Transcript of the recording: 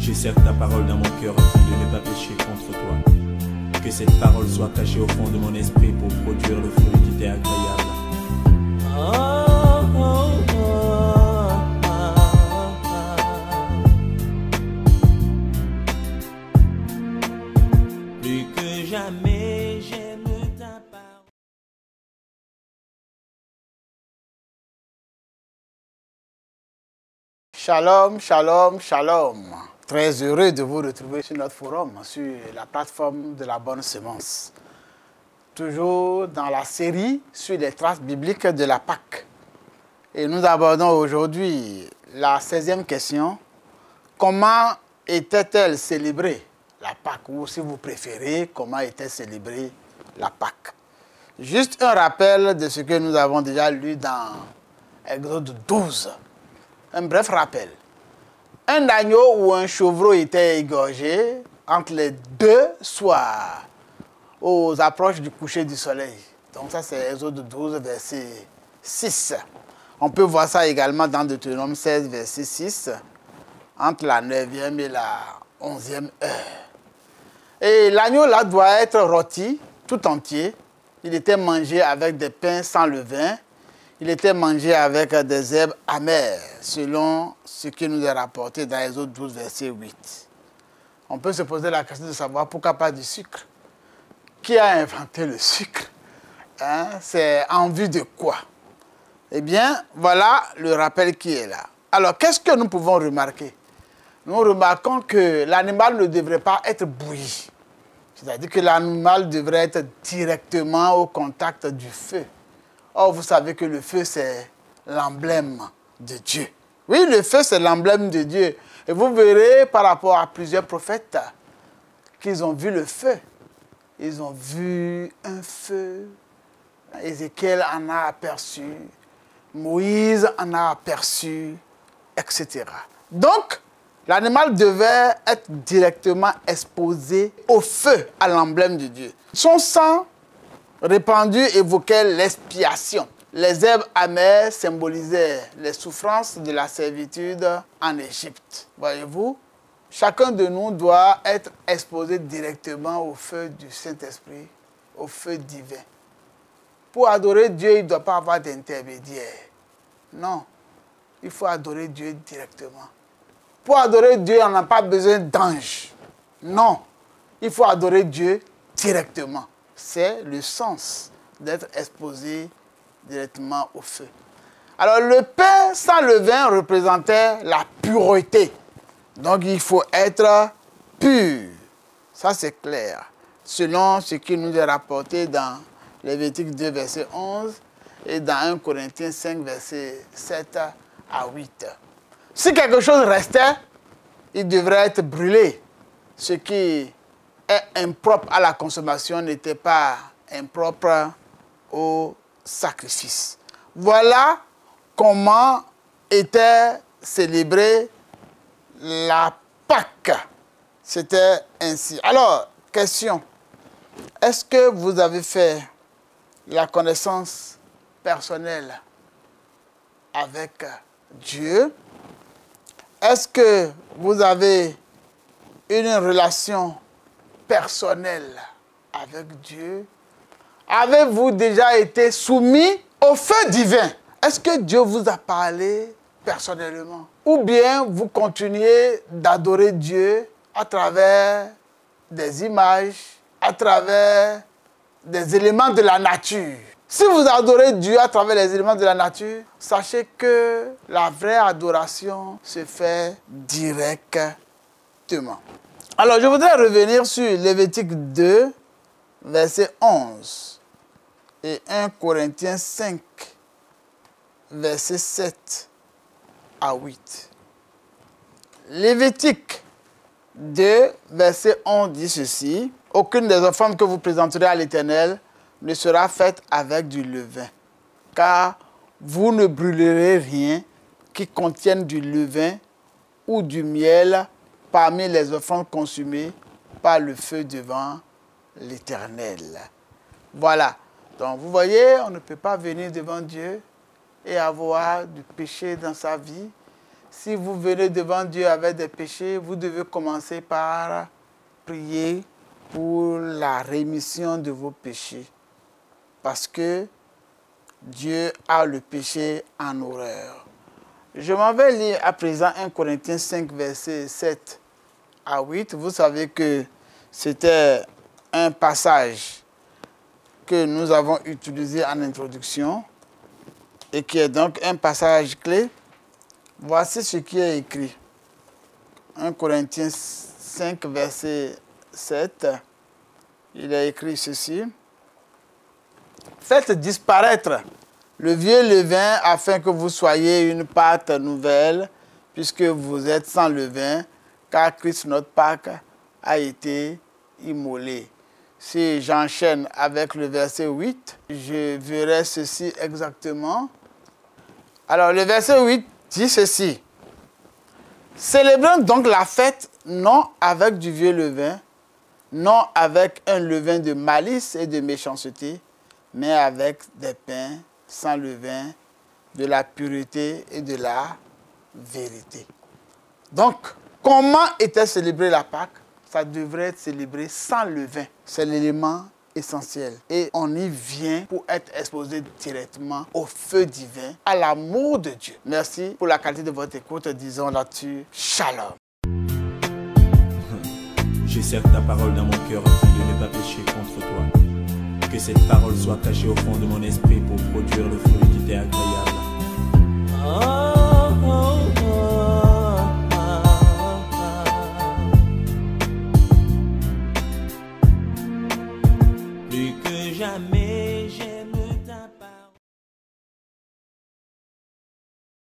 Je serre ta parole dans mon cœur afin de ne pas pécher contre toi. Que cette parole soit cachée au fond de mon esprit pour produire le fruit qui t'est agréable. Plus que jamais j'aime ta parole. Shalom, shalom, shalom. Très heureux de vous retrouver sur notre forum, sur la plateforme de la bonne semence. Toujours dans la série sur les traces bibliques de la Pâque. Et nous abordons aujourd'hui la 16e question. Comment était-elle célébrée, la Pâque? Ou si vous préférez, comment était célébrée la Pâque? Juste un rappel de ce que nous avons déjà lu dans Exode 12. Un bref rappel. Un agneau ou un chevreau était égorgé entre les deux soirs, aux approches du coucher du soleil. Donc ça c'est Exode 12, verset 6. On peut voir ça également dans Deutéronome 16, verset 6, entre la 9e et la 11e heure. Et l'agneau là doit être rôti tout entier. Il était mangé avec des pains sans levain. Il était mangé avec des herbes amères, selon ce qui nous est rapporté dans Exode 12, verset 8. On peut se poser la question de savoir pourquoi pas du sucre. Qui a inventé le sucre? C'est en vue de quoi? Eh bien, voilà le rappel qui est là. Alors, qu'est-ce que nous pouvons remarquer? Nous remarquons que l'animal ne devrait pas être bouilli. C'est-à-dire que l'animal devrait être directement au contact du feu. Or, vous savez que le feu, c'est l'emblème de Dieu. Oui, le feu, c'est l'emblème de Dieu. Et vous verrez par rapport à plusieurs prophètes qu'ils ont vu le feu. Ils ont vu un feu. Ézéchiel en a aperçu. Moïse en a aperçu, etc. Donc, l'animal devait être directement exposé au feu, à l'emblème de Dieu. Son sang répandu évoquait l'expiation. Les herbes amères symbolisaient les souffrances de la servitude en Égypte. Voyez-vous, chacun de nous doit être exposé directement au feu du Saint-Esprit, au feu divin. Pour adorer Dieu, il ne doit pas avoir d'intermédiaire. Non, il faut adorer Dieu directement. Pour adorer Dieu, on n'a pas besoin d'anges. Non, il faut adorer Dieu directement. C'est le sens d'être exposé directement au feu. Alors, le pain sans levain représentait la pureté. Donc, il faut être pur. Ça, c'est clair. Selon ce qui nous est rapporté dans Lévitique 2, verset 11 et dans 1 Corinthiens 5, verset 7 à 8. Si quelque chose restait, il devrait être brûlé. Ce qui est impropre à la consommation n'était pas impropre au sacrifice. Voilà comment était célébrée la Pâque. C'était ainsi. Alors, question. Est-ce que vous avez fait la connaissance personnelle avec Dieu? Est-ce que vous avez une relation personnelle avec Dieu? Avez-vous déjà été soumis au feu divin? Est-ce que Dieu vous a parlé personnellement? Ou bien vous continuez d'adorer Dieu à travers des images, à travers des éléments de la nature? Si vous adorez Dieu à travers les éléments de la nature, sachez que la vraie adoration se fait directement. Alors, je voudrais revenir sur Lévitique 2, verset 11 et 1 Corinthiens 5, verset 7 à 8. Lévitique 2, verset 11 dit ceci: « Aucune des offrandes que vous présenterez à l'Éternel ne sera faite avec du levain, car vous ne brûlerez rien qui contienne du levain ou du miel parmi les offrandes consumées par le feu devant l'Éternel. » Voilà. Donc vous voyez, on ne peut pas venir devant Dieu et avoir du péché dans sa vie si vous venez devant Dieu avec des péchés, vous devez commencer par prier pour la rémission de vos péchés. Parce que Dieu a le péché en horreur. Je m'en vais lire à présent 1 Corinthiens 5, versets 7 à 8. Vous savez que c'était un passage que nous avons utilisé en introduction et qui est donc un passage clé. Voici ce qui est écrit. 1 Corinthiens 5, verset 7. Il est écrit ceci. Faites disparaître le vieux levain afin que vous soyez une pâte nouvelle, puisque vous êtes sans levain, car Christ, notre Pâque, a été immolé. Si j'enchaîne avec le verset 8, je verrai ceci exactement. Alors, le verset 8 dit ceci. Célébrons donc la fête, non avec du vieux levain, non avec un levain de malice et de méchanceté, mais avec des pains sans levain, de la pureté et de la vérité. Donc, comment était célébrée la Pâque? Ça devrait être célébré sans levain. C'est l'élément essentiel. Et on y vient pour être exposé directement au feu divin, à l'amour de Dieu. Merci pour la qualité de votre écoute. Disons là-dessus, shalom. Je serre ta parole dans mon cœur afin de ne pas pécher contre toi. Que cette parole soit cachée au fond de mon esprit pour produire le fruit qui t'est agréable.